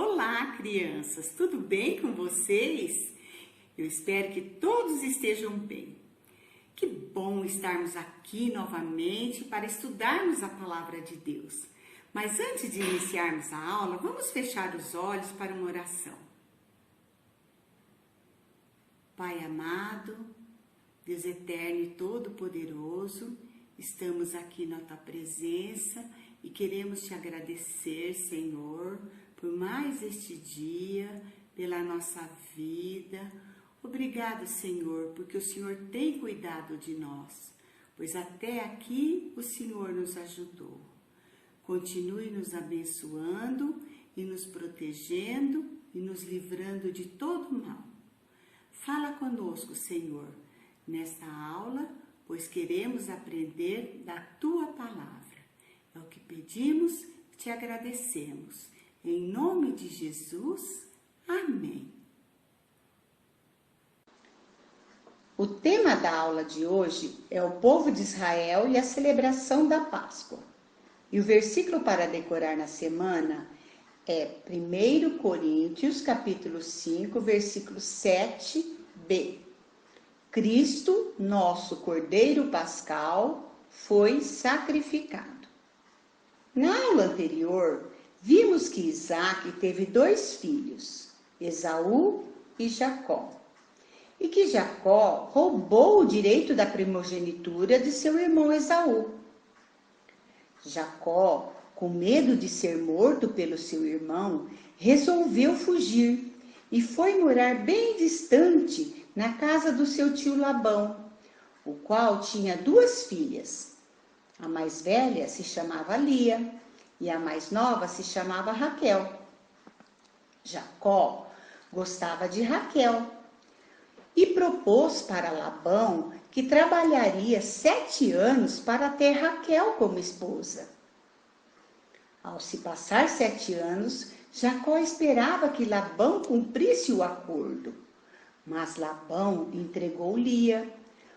Olá, crianças! Tudo bem com vocês? Eu espero que todos estejam bem. Que bom estarmos aqui novamente para estudarmos a Palavra de Deus. Mas antes de iniciarmos a aula, vamos fechar os olhos para uma oração. Pai amado, Deus eterno e todo-poderoso, estamos aqui na Tua presença e queremos Te agradecer, Senhor, por mais este dia, pela nossa vida. Obrigado, Senhor, porque o Senhor tem cuidado de nós, pois até aqui o Senhor nos ajudou. Continue nos abençoando e nos protegendo e nos livrando de todo mal. Fala conosco, Senhor, nesta aula, pois queremos aprender da Tua palavra. É o que pedimos e Te agradecemos. Em nome de Jesus, amém. O tema da aula de hoje é o povo de Israel e a celebração da Páscoa. E o versículo para decorar na semana é 1 Coríntios, capítulo 5, versículo 7b. Cristo, nosso Cordeiro Pascal, foi sacrificado. Na aula anterior, vimos que Isaac teve 2 filhos, Esaú e Jacó, e que Jacó roubou o direito da primogenitura de seu irmão Esaú. Jacó, com medo de ser morto pelo seu irmão, resolveu fugir e foi morar bem distante na casa do seu tio Labão, o qual tinha 2 filhas. A mais velha se chamava Lia e a mais nova se chamava Raquel. Jacó gostava de Raquel e propôs para Labão que trabalharia 7 anos para ter Raquel como esposa. Ao se passar 7 anos, Jacó esperava que Labão cumprisse o acordo, mas Labão entregou Lia,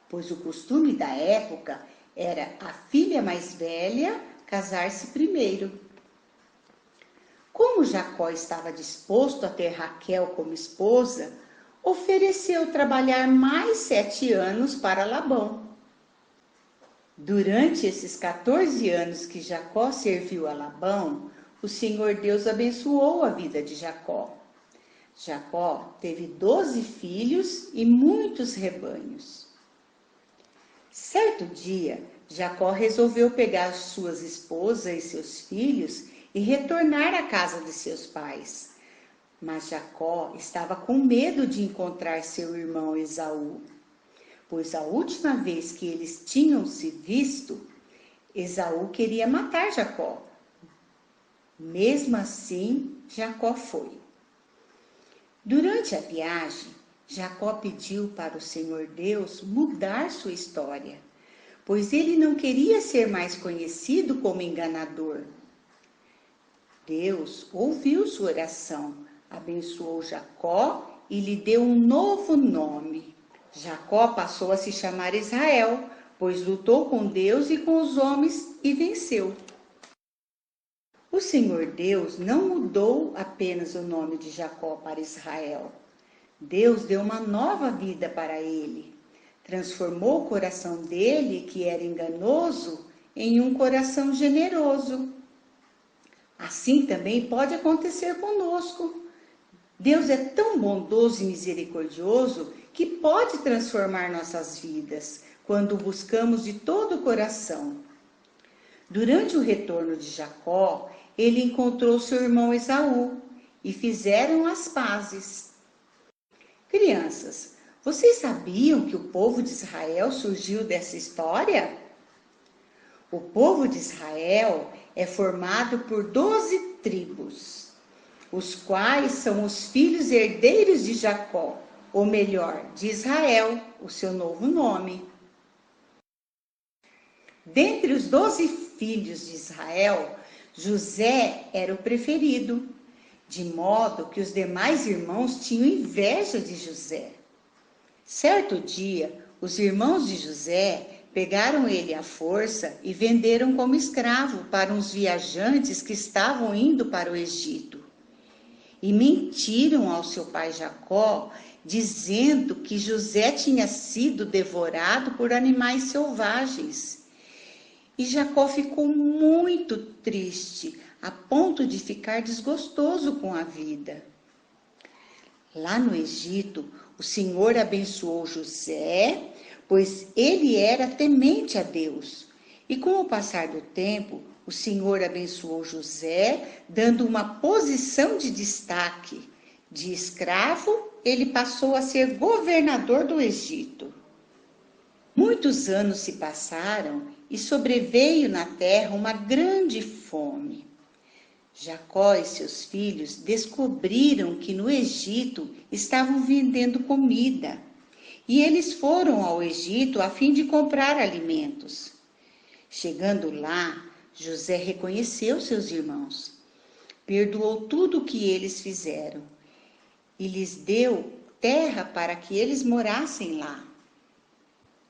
pois o costume da época era a filha mais velha casar-se primeiro. Como Jacó estava disposto a ter Raquel como esposa, ofereceu trabalhar mais 7 anos para Labão. Durante esses 14 anos que Jacó serviu a Labão, o Senhor Deus abençoou a vida de Jacó. Jacó teve 12 filhos e muitos rebanhos. Certo dia, Jacó resolveu pegar suas esposas e seus filhos e retornar à casa de seus pais. Mas Jacó estava com medo de encontrar seu irmão Esaú, pois a última vez que eles tinham se visto, Esaú queria matar Jacó. Mesmo assim, Jacó foi. Durante a viagem, Jacó pediu para o Senhor Deus mudar sua história, pois ele não queria ser mais conhecido como enganador. Deus ouviu sua oração, abençoou Jacó e lhe deu um novo nome. Jacó passou a se chamar Israel, pois lutou com Deus e com os homens e venceu. O Senhor Deus não mudou apenas o nome de Jacó para Israel. Deus deu uma nova vida para ele. Transformou o coração dele, que era enganoso, em um coração generoso. Assim também pode acontecer conosco. Deus é tão bondoso e misericordioso que pode transformar nossas vidas quando o buscamos de todo o coração. Durante o retorno de Jacó, ele encontrou seu irmão Esaú e fizeram as pazes. Crianças, vocês sabiam que o povo de Israel surgiu dessa história? O povo de Israel é formado por 12 tribos, os quais são os filhos herdeiros de Jacó, ou melhor, de Israel, o seu novo nome. Dentre os 12 filhos de Israel, José era o preferido, de modo que os demais irmãos tinham inveja de José. Certo dia, os irmãos de José pegaram ele à força e venderam como escravo para uns viajantes que estavam indo para o Egito. e mentiram ao seu pai Jacó, dizendo que José tinha sido devorado por animais selvagens. E Jacó ficou muito triste, a ponto de ficar desgostoso com a vida. Lá no Egito, o Senhor abençoou José, pois ele era temente a Deus. E com o passar do tempo, o Senhor abençoou José, dando uma posição de destaque. De escravo, ele passou a ser governador do Egito. Muitos anos se passaram e sobreveio na terra uma grande fome. Jacó e seus filhos descobriram que no Egito estavam vendendo comida. E eles foram ao Egito a fim de comprar alimentos. Chegando lá, José reconheceu seus irmãos, perdoou tudo o que eles fizeram e lhes deu terra para que eles morassem lá.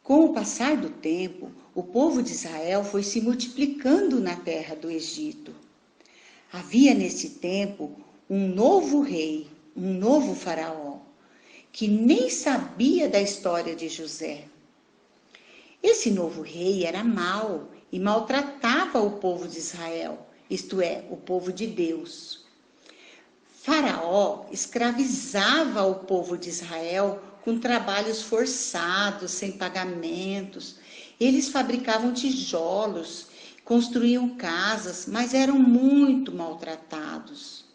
Com o passar do tempo, o povo de Israel foi se multiplicando na terra do Egito. Havia nesse tempo um novo rei, um novo faraó, que nem sabia da história de José. Esse novo rei era mau e maltratava o povo de Israel, isto é, o povo de Deus. Faraó escravizava o povo de Israel com trabalhos forçados, sem pagamentos. Eles fabricavam tijolos, construíam casas, mas eram muito maltratados.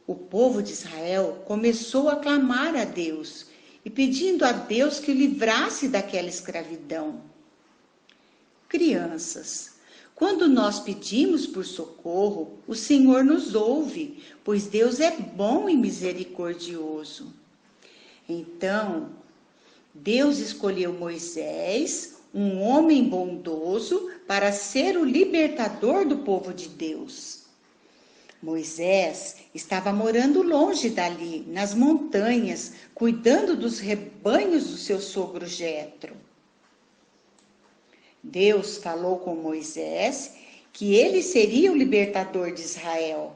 O povo de Israel começou a clamar a Deus e pedindo a Deus que o livrasse daquela escravidão. Crianças, quando nós pedimos por socorro, o Senhor nos ouve, pois Deus é bom e misericordioso. Então, Deus escolheu Moisés, um homem bondoso, para ser o libertador do povo de Deus. Moisés estava morando longe dali, nas montanhas, cuidando dos rebanhos do seu sogro Jetro. Deus falou com Moisés que ele seria o libertador de Israel.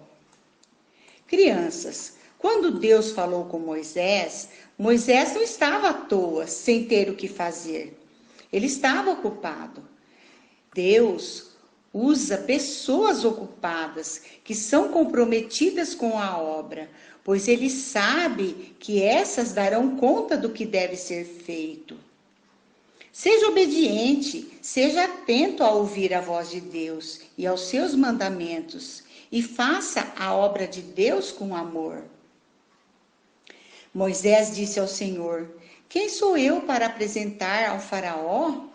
Crianças, quando Deus falou com Moisés, Moisés não estava à toa, sem ter o que fazer. Ele estava ocupado. Deus usa pessoas ocupadas, que são comprometidas com a obra, pois ele sabe que essas darão conta do que deve ser feito. Seja obediente, seja atento a ouvir a voz de Deus e aos seus mandamentos, e faça a obra de Deus com amor. Moisés disse ao Senhor: quem sou eu para apresentar ao faraó?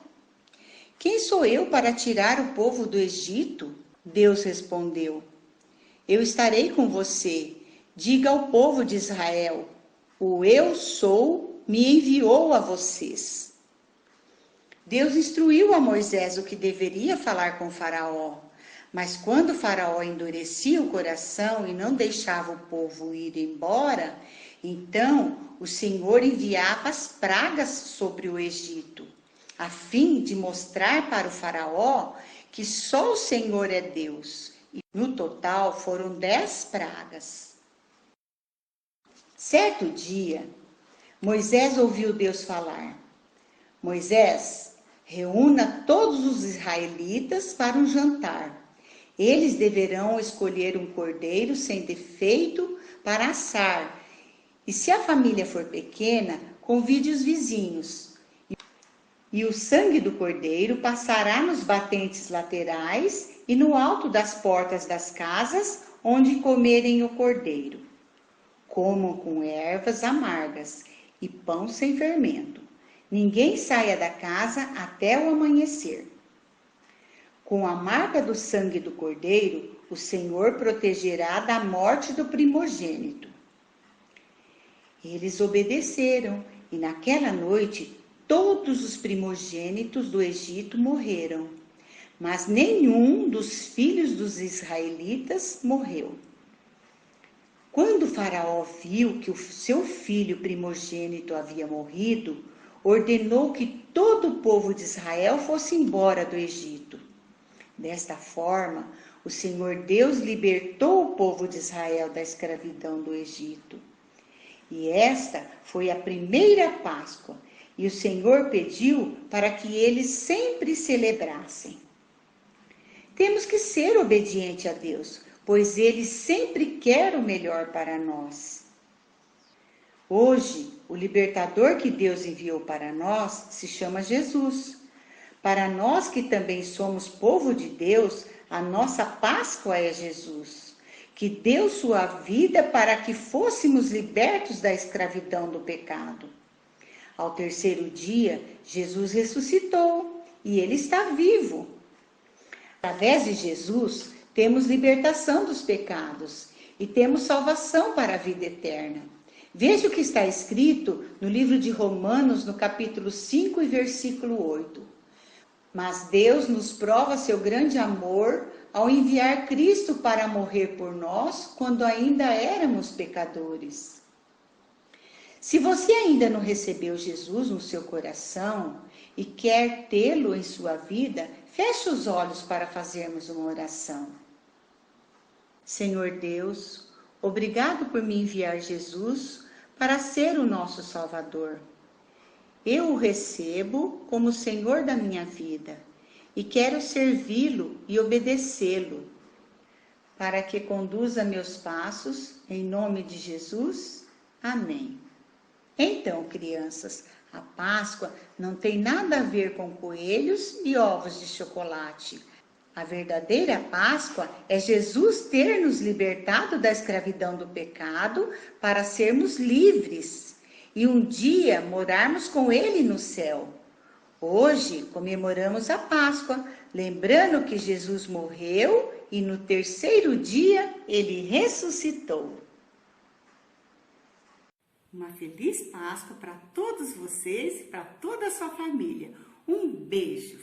Quem sou eu para tirar o povo do Egito? Deus respondeu: eu estarei com você. Diga ao povo de Israel: o eu sou me enviou a vocês. Deus instruiu a Moisés o que deveria falar com o faraó. Mas quando o faraó endurecia o coração e não deixava o povo ir embora, então o Senhor enviava as pragas sobre o Egito, a fim de mostrar para o faraó que só o Senhor é Deus. E no total foram 10 pragas. Certo dia, Moisés ouviu Deus falar: Moisés, reúna todos os israelitas para um jantar. Eles deverão escolher um cordeiro sem defeito para assar. E se a família for pequena, convide os vizinhos. E o sangue do cordeiro passará nos batentes laterais e no alto das portas das casas onde comerem o cordeiro. Comam com ervas amargas e pão sem fermento. Ninguém saia da casa até o amanhecer. Com a marca do sangue do cordeiro, o Senhor protegerá da morte do primogênito. Eles obedeceram, e naquela noite todos os primogênitos do Egito morreram, mas nenhum dos filhos dos israelitas morreu. Quando o faraó viu que o seu filho primogênito havia morrido, ordenou que todo o povo de Israel fosse embora do Egito. Desta forma, o Senhor Deus libertou o povo de Israel da escravidão do Egito. E esta foi a primeira Páscoa, e o Senhor pediu para que eles sempre celebrassem. Temos que ser obedientes a Deus, pois Ele sempre quer o melhor para nós. Hoje, o libertador que Deus enviou para nós se chama Jesus. Para nós que também somos povo de Deus, a nossa Páscoa é Jesus, que deu sua vida para que fôssemos libertos da escravidão do pecado. Ao terceiro dia, Jesus ressuscitou e Ele está vivo. Através de Jesus, temos libertação dos pecados e temos salvação para a vida eterna. Veja o que está escrito no livro de Romanos, no capítulo 5 e versículo 8. Mas Deus nos prova seu grande amor ao enviar Cristo para morrer por nós quando ainda éramos pecadores. Se você ainda não recebeu Jesus no seu coração e quer tê-lo em sua vida, feche os olhos para fazermos uma oração. Senhor Deus, obrigado por me enviar Jesus para ser o nosso Salvador. Eu o recebo como Senhor da minha vida e quero servi-lo e obedecê-lo, para que conduza meus passos, em nome de Jesus. Amém. Então, crianças, a Páscoa não tem nada a ver com coelhos e ovos de chocolate. A verdadeira Páscoa é Jesus ter nos libertado da escravidão do pecado para sermos livres e um dia morarmos com Ele no céu. Hoje comemoramos a Páscoa, lembrando que Jesus morreu e no terceiro dia Ele ressuscitou. Uma feliz Páscoa para todos vocês e para toda a sua família. Um beijo!